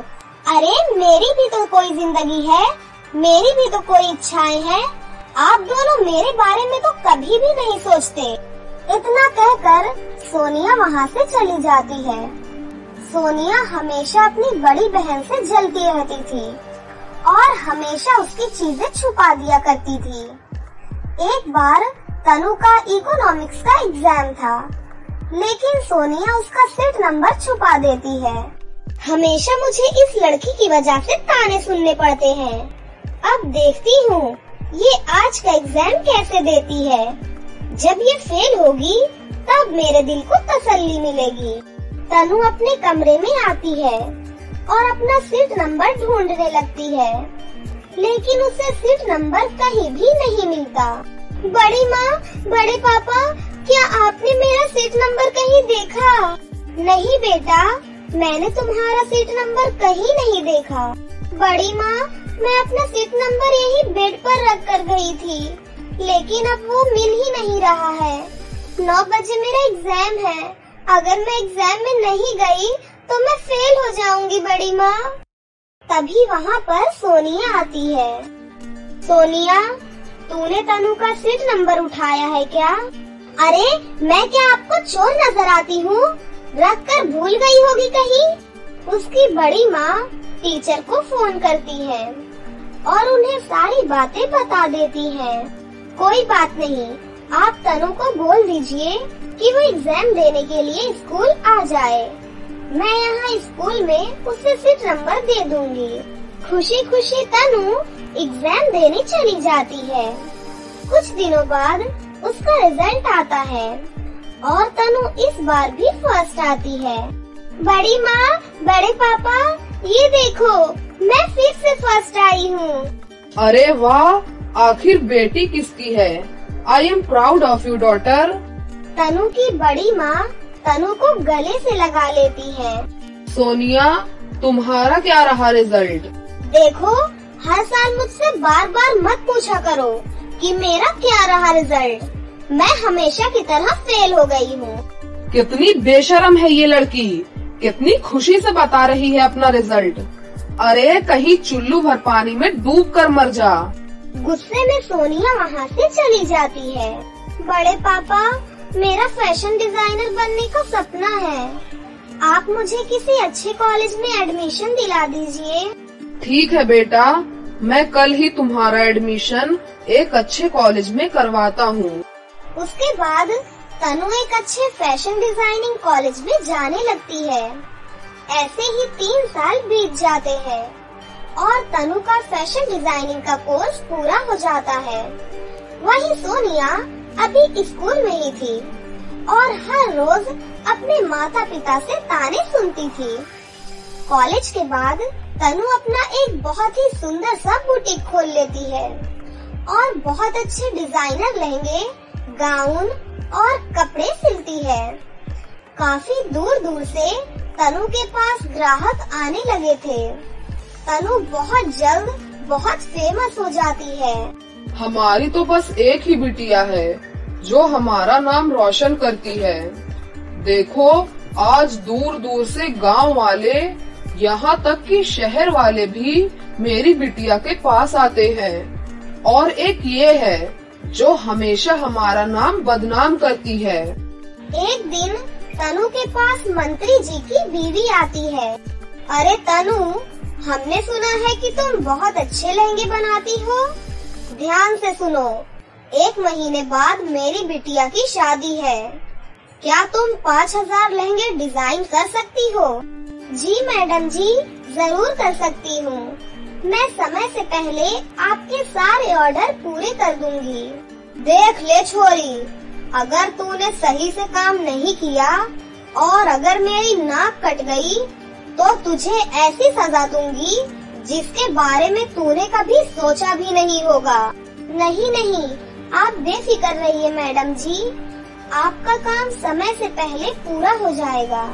अरे मेरी भी तो कोई जिंदगी है, मेरी भी तो कोई इच्छाएं हैं। आप दोनों मेरे बारे में तो कभी भी नहीं सोचते। इतना कहकर सोनिया वहाँ से चली जाती है। सोनिया हमेशा अपनी बड़ी बहन से जलती रहती थी और हमेशा उसकी चीजें छुपा दिया करती थी। एक बार तनु का इकोनॉमिक्स का एग्जाम था, लेकिन सोनिया उसका सीट नंबर छुपा देती है। हमेशा मुझे इस लड़की की वजह से ताने सुनने पड़ते हैं। अब देखती हूँ ये आज का एग्जाम कैसे देती है। जब ये फेल होगी तब मेरे दिल को तसल्ली मिलेगी। तनु अपने कमरे में आती है और अपना सीट नंबर ढूंढने लगती है, लेकिन उसे सीट नंबर कहीं भी नहीं मिलता। बड़ी माँ, बड़े पापा, क्या आपने मेरा सीट नंबर कहीं देखा? नहीं बेटा, मैंने तुम्हारा सीट नंबर कहीं नहीं देखा। बड़ी माँ, मैं अपना सीट नंबर यही बेड पर रख कर गई थी, लेकिन अब वो मिल ही नहीं रहा है। 9 बजे मेरा एग्जाम है, अगर मैं एग्जाम में नहीं गई तो मैं फेल हो जाऊंगी बड़ी माँ। तभी वहाँ पर सोनिया आती है। सोनिया, तूने तनु का सीट नंबर उठाया है क्या? अरे मैं क्या आपको चोर नजर आती हूँ? रख कर भूल गई होगी कहीं। उसकी बड़ी माँ टीचर को फोन करती है और उन्हें सारी बातें बता देती है। कोई बात नहीं, आप तनु को बोल दीजिए कि वो एग्जाम देने के लिए स्कूल आ जाए। मैं यहाँ स्कूल में उसे सीट नंबर दे दूंगी। खुशी खुशी तनु एग्जाम देने चली जाती है। कुछ दिनों बाद उसका रिजल्ट आता है और तनु इस बार भी फर्स्ट आती है। बड़ी माँ, बड़े पापा, ये देखो, मैं फिर से फर्स्ट आई हूँ। अरे वाह, आखिर बेटी किसकी है? I am proud of you daughter. Tanu की बड़ी माँ तनु को गले से लगा लेती है। सोनिया, तुम्हारा क्या रहा रिजल्ट? देखो, हर साल मुझसे बार बार मत पूछा करो कि मेरा क्या रहा रिजल्ट। मैं हमेशा की तरह फेल हो गई हूँ। कितनी बेशरम है ये लड़की, कितनी खुशी से बता रही है अपना रिजल्ट। अरे कहीं चुल्लू भर पानी में डूब कर मर जा। गुस्से में सोनिया वहाँ से चली जाती है। बड़े पापा, मेरा फैशन डिजाइनर बनने का सपना है। आप मुझे किसी अच्छे कॉलेज में एडमिशन दिला दीजिए। ठीक है बेटा, मैं कल ही तुम्हारा एडमिशन एक अच्छे कॉलेज में करवाता हूँ। उसके बाद तनु एक अच्छे फैशन डिजाइनिंग कॉलेज में जाने लगती है। ऐसे ही 3 साल बीत जाते हैं और तनु का फैशन डिजाइनिंग का कोर्स पूरा हो जाता है। वहीं सोनिया अभी स्कूल में ही थी और हर रोज अपने माता पिता से ताने सुनती थी। कॉलेज के बाद तनु अपना एक बहुत ही सुंदर सा बुटीक खोल लेती है और बहुत अच्छे डिजाइनर लहंगे, गाउन और कपड़े सिलती है। काफी दूर दूर से तनु के पास ग्राहक आने लगे थे। तनु बहुत जल्द बहुत फेमस हो जाती है। हमारी तो बस एक ही बिटिया है जो हमारा नाम रोशन करती है। देखो, आज दूर दूर से गांव वाले, यहाँ तक कि शहर वाले भी मेरी बिटिया के पास आते हैं। और एक ये है जो हमेशा हमारा नाम बदनाम करती है। एक दिन तनु के पास मंत्री जी की बीवी आती है। अरे तनु, हमने सुना है कि तुम बहुत अच्छे लहंगे बनाती हो। ध्यान से सुनो, 1 महीने बाद मेरी बिटिया की शादी है। क्या तुम 5000 लहंगे डिजाइन कर सकती हो? जी मैडम जी, जरूर कर सकती हूँ। मैं समय से पहले आपके सारे ऑर्डर पूरे कर दूंगी। देख ले छोरी, अगर तूने सही से काम नहीं किया और अगर मेरी नाक कट गई तो तुझे ऐसी सजा दूंगी जिसके बारे में तूने कभी सोचा भी नहीं होगा। नहीं नहीं, आप बेफिक्र रहिए मैडम जी, आपका काम समय से पहले पूरा हो जाएगा।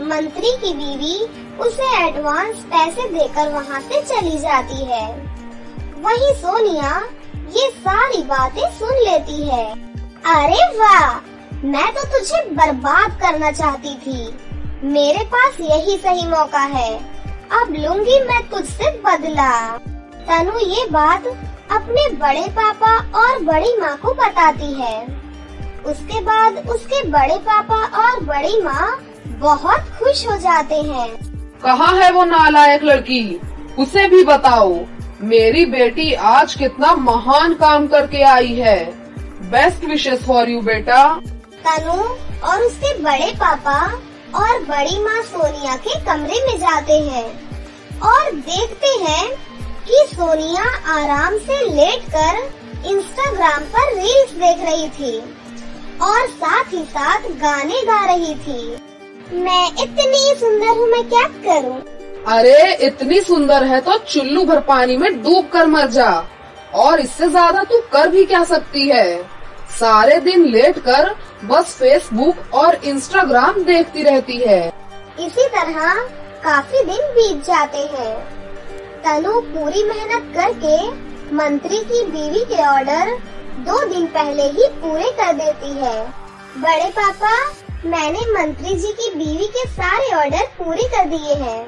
मंत्री की बीवी उसे एडवांस पैसे देकर वहाँ से चली जाती है। वहीं सोनिया ये सारी बातें सुन लेती है। अरे वाह, मैं तो तुझे बर्बाद करना चाहती थी। मेरे पास यही सही मौका है, अब लूंगी मैं तुझसे बदला। तनु ये बात अपने बड़े पापा और बड़ी माँ को बताती है। उसके बाद उसके बड़े पापा और बड़ी माँ बहुत खुश हो जाते हैं। कहाँ है वो नालायक लड़की, उसे भी बताओ। मेरी बेटी आज कितना महान काम करके आई है। बेस्ट विशेस फॉर यू बेटा। तनु और उसके बड़े पापा और बड़ी माँ सोनिया के कमरे में जाते हैं और देखते हैं कि सोनिया आराम से लेटकर इंस्टाग्राम पर रील्स देख रही थी और साथ ही साथ गाने गा रही थी। मैं इतनी सुंदर हूँ, मैं क्या करूँ? अरे इतनी सुंदर है तो चुल्लू भर पानी में डूब कर मर जा, और इससे ज्यादा तू कर भी क्या सकती है। सारे दिन लेटकर बस फेसबुक और इंस्टाग्राम देखती रहती है। इसी तरह काफी दिन बीत जाते हैं। तनु पूरी मेहनत करके मंत्री की बीवी के ऑर्डर 2 दिन पहले ही पूरे कर देती है। बड़े पापा, मैंने मंत्री जी की बीवी के सारे ऑर्डर पूरे कर दिए हैं।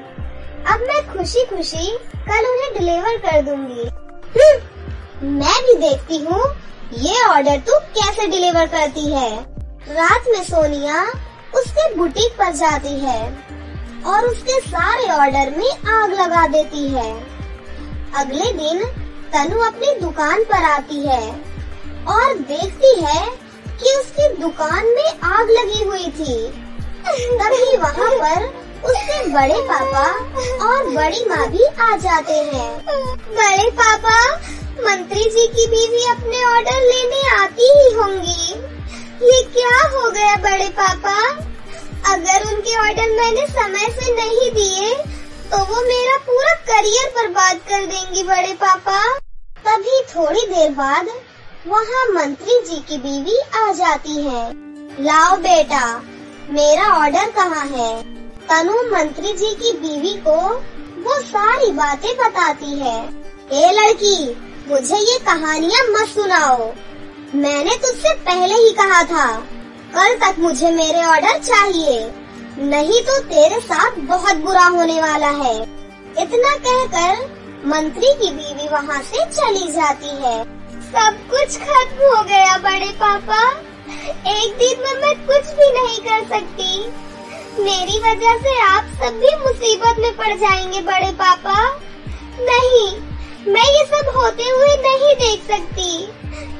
अब मैं खुशी खुशी कल उन्हें डिलीवर कर दूंगी। मैं भी देखती हूँ ये ऑर्डर तू कैसे डिलीवर करती है। रात में सोनिया उसके बुटीक पर जाती है और उसके सारे ऑर्डर में आग लगा देती है। अगले दिन तनु अपनी दुकान पर आती है और देखती है कि उसकी दुकान में आग लगी हुई थी। तभी वहाँ पर उसके बड़े पापा और बड़ी माँ भी आ जाते हैं। बड़े पापा, मंत्री जी की बीवी अपने ऑर्डर लेने आती ही होंगी। ये क्या हो गया बड़े पापा? अगर उनके ऑर्डर मैंने समय से नहीं दिए तो वो मेरा पूरा करियर बर्बाद कर देंगी बड़े पापा। तभी थोड़ी देर बाद वहाँ मंत्री जी की बीवी आ जाती है। लाओ बेटा, मेरा ऑर्डर कहाँ है? तनु मंत्री जी की बीवी को वो सारी बातें बताती है। ए लड़की, मुझे ये कहानियाँ मत सुनाओ। मैंने तुझसे पहले ही कहा था, कल तक मुझे मेरे ऑर्डर चाहिए, नहीं तो तेरे साथ बहुत बुरा होने वाला है। इतना कहकर मंत्री की बीवी वहाँ से चली जाती है। सब कुछ खत्म हो गया बड़े पापा। एक दिन में मैं कुछ भी नहीं कर सकती। मेरी वजह से आप सब भी मुसीबत में पड़ जाएंगे बड़े पापा। नहीं, मैं ये सब होते हुए नहीं देख सकती।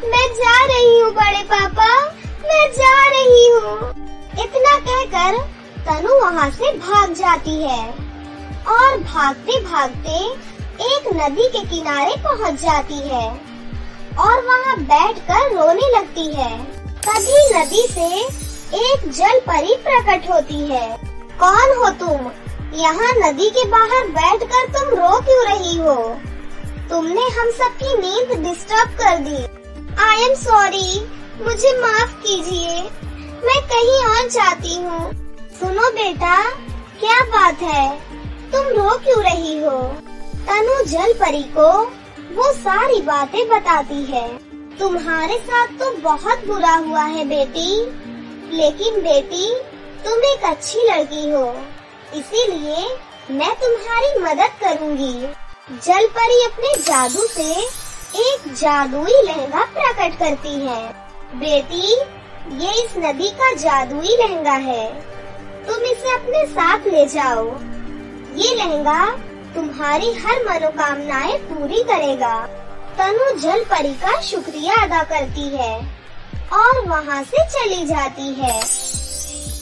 मैं जा रही हूँ बड़े पापा, मैं जा रही हूँ। इतना कहकर तनु वहाँ से भाग जाती है और भागते भागते एक नदी के किनारे पहुँच जाती है और वहाँ बैठकर रोने लगती है। तभी नदी से एक जल परी प्रकट होती है। कौन हो तुम? यहाँ नदी के बाहर बैठकर तुम रो क्यों रही हो? तुमने हम सबकी नींद डिस्टर्ब कर दी। आई एम सॉरी, मुझे माफ कीजिए, मैं कहीं और जाती हूँ। सुनो बेटा, क्या बात है, तुम रो क्यों रही हो? तनु जल परी को वो सारी बातें बताती है। तुम्हारे साथ तो बहुत बुरा हुआ है बेटी, लेकिन बेटी तुम एक अच्छी लड़की हो, इसीलिए मैं तुम्हारी मदद करूँगी। जल परी अपने जादू से एक जादुई लहंगा प्रकट करती है। बेटी, ये इस नदी का जादुई लहंगा है, तुम इसे अपने साथ ले जाओ। ये लहंगा तुम्हारी हर मनोकामनाएं पूरी करेगा। तनु जल परी का शुक्रिया अदा करती है और वहाँ से चली जाती है।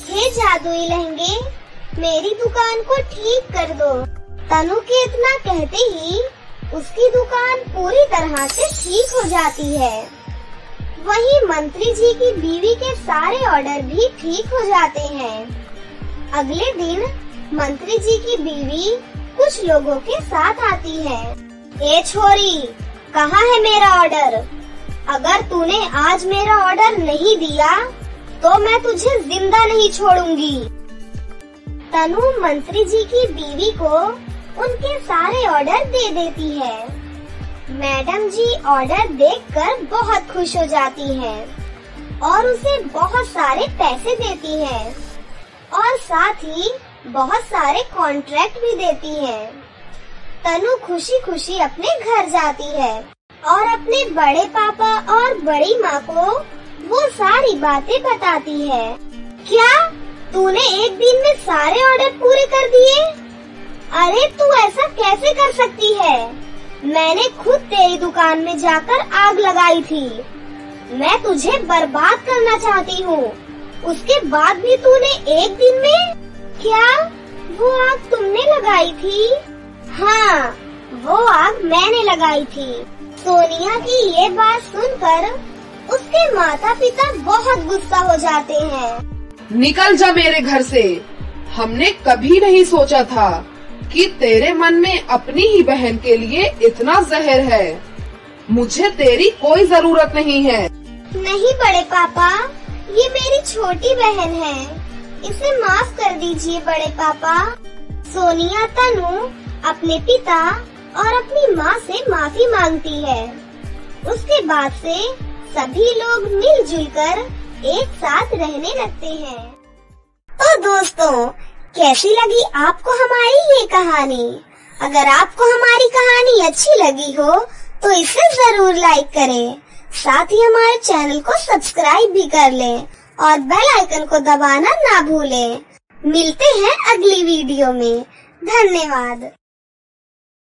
हे जादुई लहंगे, मेरी दुकान को ठीक कर दो। तनु के इतना कहते ही उसकी दुकान पूरी तरह से ठीक हो जाती है। वहीं मंत्री जी की बीवी के सारे ऑर्डर भी ठीक हो जाते हैं। अगले दिन मंत्री जी की बीवी कुछ लोगों के साथ आती है। ए छोरी, कहाँ है मेरा ऑर्डर? अगर तूने आज मेरा ऑर्डर नहीं दिया तो मैं तुझे जिंदा नहीं छोड़ूंगी। तनु मंत्री जी की बीवी को उनके सारे ऑर्डर दे देती है। मैडम जी ऑर्डर देखकर बहुत खुश हो जाती हैं और उसे बहुत सारे पैसे देती हैं और साथ ही बहुत सारे कॉन्ट्रैक्ट भी देती है। तनु खुशी खुशी अपने घर जाती है और अपने बड़े पापा और बड़ी माँ को वो सारी बातें बताती है। क्या तूने एक दिन में सारे ऑर्डर पूरे कर दिए? अरे तू ऐसा कैसे कर सकती है? मैंने खुद तेरी दुकान में जाकर आग लगाई थी। मैं तुझे बर्बाद करना चाहती हूँ। उसके बाद भी तूने एक दिन में? क्या वो आग तुमने लगाई थी? हाँ, वो आग मैंने लगाई थी। सोनिया की ये बात सुनकर उसके माता पिता बहुत गुस्सा हो जाते हैं। निकल जा मेरे घर से। हमने कभी नहीं सोचा था कि तेरे मन में अपनी ही बहन के लिए इतना जहर है। मुझे तेरी कोई जरूरत नहीं है। नहीं बड़े पापा, ये मेरी छोटी बहन है, इसे माफ कर दीजिए बड़े पापा। सोनिया तनु अपने पिता और अपनी माँ से माफी मांगती है। उसके बाद से सभी लोग मिलजुल कर एक साथ रहने लगते हैं। तो दोस्तों, कैसी लगी आपको हमारी ये कहानी? अगर आपको हमारी कहानी अच्छी लगी हो तो इसे जरूर लाइक करें। साथ ही हमारे चैनल को सब्सक्राइब भी कर लें और बेल आइकन को दबाना ना भूलें। मिलते हैं अगली वीडियो में। धन्यवाद।